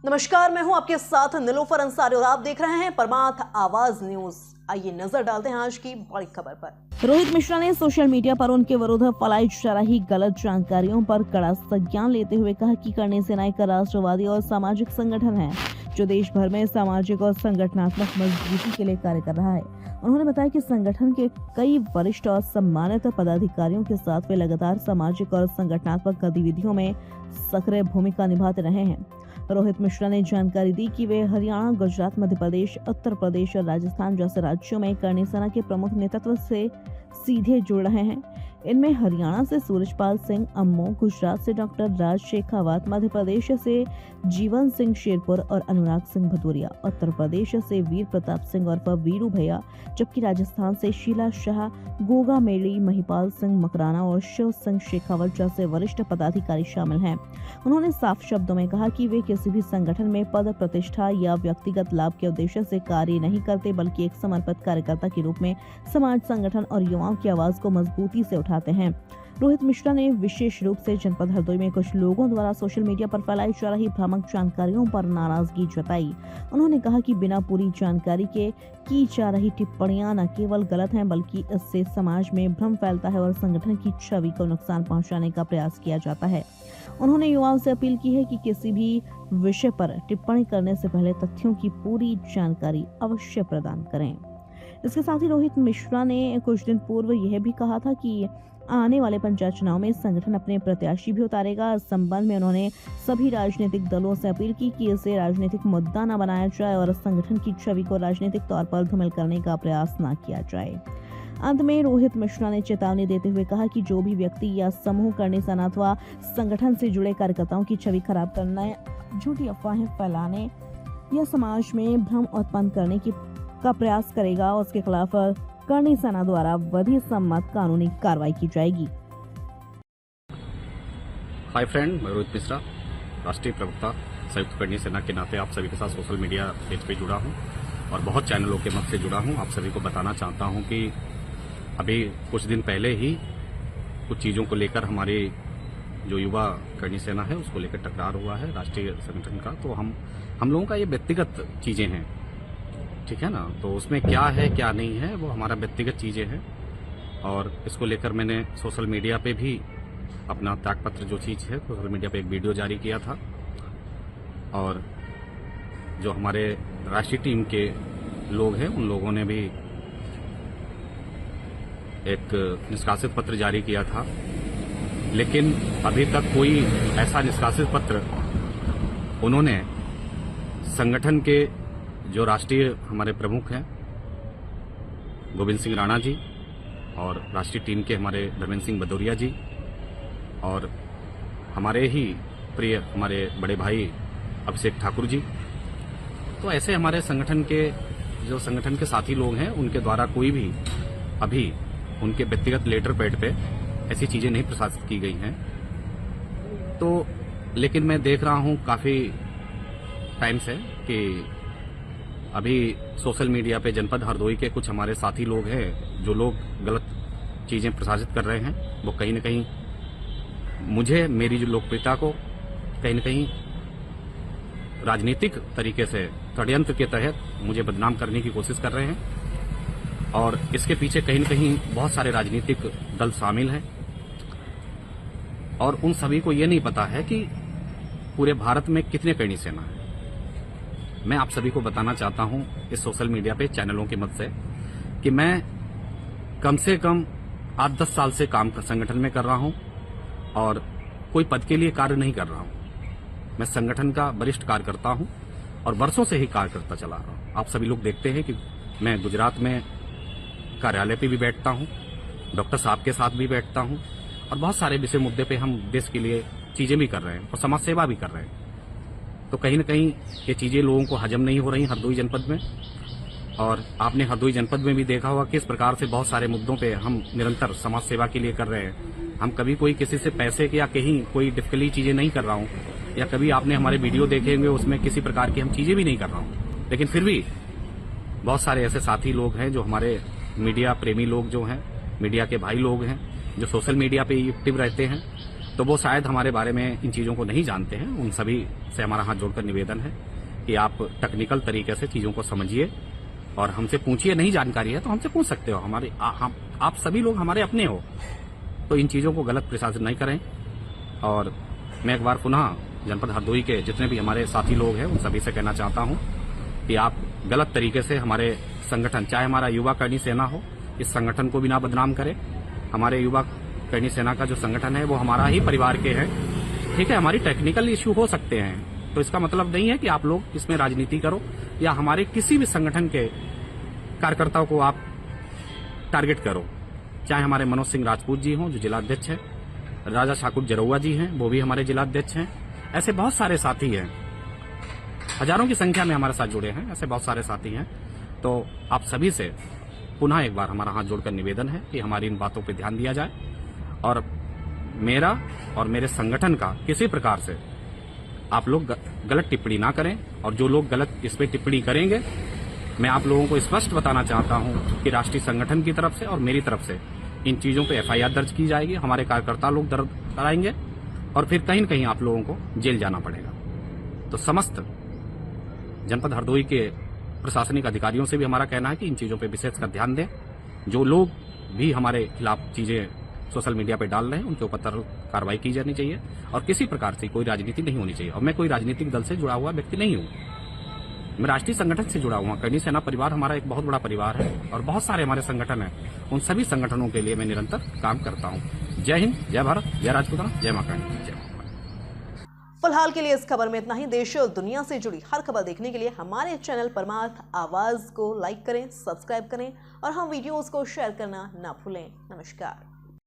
नमस्कार, मैं हूं आपके साथ निलोफर अंसारी और आप देख रहे हैं परमार्थ आवाज न्यूज। आइए नजर डालते हैं आज की बड़ी खबर पर। रोहित मिश्रा ने सोशल मीडिया पर उनके विरुद्ध फैलाई जा रही गलत जानकारियों पर कड़ा संज्ञान लेते हुए कहा कि करणी सेना एक राष्ट्रवादी और सामाजिक संगठन है जो देश भर में सामाजिक और संगठनात्मक मजबूती के लिए कार्य कर रहा है। उन्होंने बताया कि संगठन के कई वरिष्ठ और सम्मानित पदाधिकारियों के साथ वे लगातार सामाजिक और संगठनात्मक गतिविधियों में सक्रिय भूमिका निभाते रहे हैं। रोहित मिश्रा ने जानकारी दी कि वे हरियाणा, गुजरात, मध्य प्रदेश, उत्तर प्रदेश और राजस्थान जैसे राज्यों में करणी सेना के प्रमुख नेतृत्व से सीधे जुड़ रहे हैं। इनमें हरियाणा से सूरजपाल सिंह अम्मो, गुजरात से डॉक्टर राज शेखावत, मध्य प्रदेश से जीवन सिंह शेरपुर और अनुराग सिंह भदौरिया, उत्तर प्रदेश से वीर प्रताप सिंह और वीरू भैया, जबकि राजस्थान से शीला शाह, गोगा मेली, महिपाल सिंह मकराना और शिव सिंह शेखावत जैसे वरिष्ठ पदाधिकारी शामिल हैं। उन्होंने साफ शब्दों में कहा कि वे किसी भी संगठन में पद, प्रतिष्ठा या व्यक्तिगत लाभ के उद्देश्य से कार्य नहीं करते, बल्कि एक समर्पित कार्यकर्ता के रूप में समाज, संगठन और युवाओं की आवाज को मजबूती से उठाते हैं। रोहित मिश्रा ने विशेष रूप से जनपद हरदोई में कुछ लोगों द्वारा सोशल मीडिया पर फैलाई जा रही भ्रामक जानकारियों पर नाराजगी जताई। उन्होंने कहा कि बिना पूरी जानकारी के की जा रही टिप्पणियां न केवल गलत हैं, बल्कि इससे समाज में भ्रम फैलता है और संगठन की छवि को नुकसान पहुंचाने का प्रयास किया जाता है। उन्होंने युवाओं से अपील की है कि किसी भी विषय पर टिप्पणी करने से पहले तथ्यों की पूरी जानकारी अवश्य प्रदान करें। इसके साथ ही रोहित मिश्रा ने कुछ दिन पूर्व यह भी कहा था कि आने वाले पंचायत चुनाव में संगठन अपने प्रत्याशी भी उतारेगा। इस संबंध में उन्होंने सभी राजनीतिक दलों से अपील की कि इसे राजनीतिक मुद्दा न बनाया जाए और संगठन की छवि को राजनीतिक तौर पर धूमिल करने का प्रयास न किया जाए। अंत में रोहित मिश्रा ने चेतावनी देते हुए कहा कि जो भी व्यक्ति या समूह करणी सेना अथवा संगठन से जुड़े कार्यकर्ताओं की छवि खराब करने, झूठी अफवाहें फैलाने या समाज में भ्रम उत्पन्न करने का प्रयास करेगा, उसके खिलाफ करणी सेना द्वारा विधि सम्मत कानूनी कार्रवाई की जाएगी। हाय फ्रेंड, मैं रोहित मिश्रा, राष्ट्रीय प्रवक्ता संयुक्त करणी सेना के नाते आप सभी के साथ सोशल मीडिया पेज पे जुड़ा हूं और बहुत चैनलों के मत से जुड़ा हूं। आप सभी को बताना चाहता हूं कि अभी कुछ दिन पहले ही कुछ चीजों को लेकर हमारे जो युवा करणी सेना है उसको लेकर टकरार हुआ है राष्ट्रीय संगठन का। तो हम लोगों का ये व्यक्तिगत चीजें हैं, ठीक है ना। तो उसमें क्या है क्या नहीं है वो हमारा व्यक्तिगत चीजें हैं और इसको लेकर मैंने सोशल मीडिया पे भी अपना त्यागपत्र जो चीज है सोशल मीडिया पे एक वीडियो जारी किया था और जो हमारे राष्ट्रीय टीम के लोग हैं उन लोगों ने भी एक निष्कासित पत्र जारी किया था, लेकिन अभी तक कोई ऐसा निष्कासित पत्र उन्होंने संगठन के जो राष्ट्रीय हमारे प्रमुख हैं गोविंद सिंह राणा जी और राष्ट्रीय टीम के हमारे धर्मेंद्र सिंह भदौरिया जी और हमारे ही प्रिय हमारे बड़े भाई अभिषेक ठाकुर जी, तो ऐसे हमारे संगठन के साथी लोग हैं उनके द्वारा कोई भी अभी उनके व्यक्तिगत लेटर पैड पे ऐसी चीजें नहीं प्रसारित की गई हैं। तो लेकिन मैं देख रहा हूं काफी टाइम से कि अभी सोशल मीडिया पे जनपद हरदोई के कुछ हमारे साथी लोग हैं जो लोग गलत चीजें प्रसारित कर रहे हैं। वो कहीं न कहीं मुझे, मेरी जो लोकप्रियता को कहीं न कहीं राजनीतिक तरीके से षड्यंत्र के तहत मुझे बदनाम करने की कोशिश कर रहे हैं और इसके पीछे कहीं न कहीं बहुत सारे राजनीतिक दल शामिल हैं और उन सभी को ये नहीं पता है कि पूरे भारत में कितने करणी सेना है। मैं आप सभी को बताना चाहता हूं इस सोशल मीडिया पे चैनलों के मत से कि मैं कम से कम 8-10 साल से काम संगठन में कर रहा हूं और कोई पद के लिए कार्य नहीं कर रहा हूं। मैं संगठन का वरिष्ठ कार्यकर्ता हूं और वर्षों से ही कार्य करता चला रहा हूं। आप सभी लोग देखते हैं कि मैं गुजरात में कार्यालय पे भी बैठता हूं, डॉक्टर साहब के साथ भी बैठता हूं और बहुत सारे विषय मुद्दे पे हम देश के लिए चीजें भी कर रहे हैं और समाज सेवा भी कर रहे हैं। तो कहीं न कहीं ये चीजें लोगों को हजम नहीं हो रही हरदोई जनपद में और आपने हरदोई जनपद में भी देखा होगा किस प्रकार से बहुत सारे मुद्दों पे हम निरंतर समाज सेवा के लिए कर रहे हैं। हम कभी कोई किसी से पैसे के या कहीं कोई डिफिकल्टी चीजें नहीं कर रहा हूं या कभी आपने हमारे वीडियो देखे होंगे उसमें किसी प्रकार की हम चीजें भी नहीं कर रहा हूं, लेकिन फिर भी बहुत सारे ऐसे साथी लोग हैं जो हमारे मीडिया प्रेमी लोग जो हैं, मीडिया के भाई लोग हैं जो सोशल मीडिया पे एक्टिव रहते हैं तो वो शायद हमारे बारे में इन चीज़ों को नहीं जानते हैं। उन सभी से हमारा हाथ जोड़कर निवेदन है कि आप टेक्निकल तरीके से चीज़ों को समझिए और हमसे पूछिए। नहीं जानकारी है तो हमसे पूछ सकते हो। आप सभी लोग हमारे अपने हो, तो इन चीज़ों को गलत प्रसारित नहीं करें। और मैं एक बार पुनः जनपद हरदोई के जितने भी हमारे साथी लोग हैं उन सभी से कहना चाहता हूं कि आप गलत तरीके से हमारे संगठन, चाहे हमारा युवा करणी सेना हो, इस संगठन को भी ना बदनाम करें। हमारे युवा करणी सेना का जो संगठन है वो हमारा ही परिवार के हैं। ठीक है, हमारी टेक्निकल इश्यू हो सकते हैं, तो इसका मतलब नहीं है कि आप लोग इसमें राजनीति करो या हमारे किसी भी संगठन के कार्यकर्ताओं को आप टारगेट करो। चाहे हमारे मनोज सिंह राजपूत जी हों जो जिलाध्यक्ष हैं, राजा ठाकुर जरौआ जी हैं वो भी हमारे जिलाध्यक्ष हैं, ऐसे बहुत सारे साथी हैं, हजारों की संख्या में हमारे साथ जुड़े हैं, ऐसे बहुत सारे साथी हैं। तो आप सभी से पुनः एक बार हमारा हाथ जोड़कर निवेदन है कि हमारी इन बातों पर ध्यान दिया जाए और मेरा और मेरे संगठन का किसी प्रकार से आप लोग गलत टिप्पणी ना करें। और जो लोग गलत इस पर टिप्पणी करेंगे, मैं आप लोगों को स्पष्ट बताना चाहता हूं कि राष्ट्रीय संगठन की तरफ से और मेरी तरफ से इन चीजों पे एफआईआर दर्ज की जाएगी। हमारे कार्यकर्ता लोग दर्ज कराएंगे और फिर कहीं न कहीं आप लोगों को जेल जाना पड़ेगा। तो समस्त जनपद हरदोई के प्रशासनिक अधिकारियों से भी हमारा कहना है कि इन चीजों पे विशेष कर ध्यान दें। जो लोग भी हमारे खिलाफ चीजें सोशल मीडिया पे डाल रहे हैं उनके ऊपर कार्रवाई की जानी चाहिए और किसी प्रकार से कोई राजनीति नहीं होनी चाहिए। और मैं कोई राजनीतिक दल से जुड़ा हुआ व्यक्ति नहीं हूं, मैं राष्ट्रीय संगठन से जुड़ा हुआ। करणी सेना परिवार हमारा एक बहुत बड़ा परिवार है और बहुत सारे हमारे संगठन हैं। उन सभी संगठनों के लिए मैं निरंतर काम करता हूं। जय हिंद, जय भारत, जय राजपुताना, जय मां करणी, जय मां। फिलहाल के लिए इस खबर में इतना ही। देश और दुनिया से जुड़ी हर खबर देखने के लिए हमारे चैनल परमार्थ आवाज को लाइक करें, सब्सक्राइब करें और हम वीडियोस को शेयर करना ना भूलें। नमस्कार।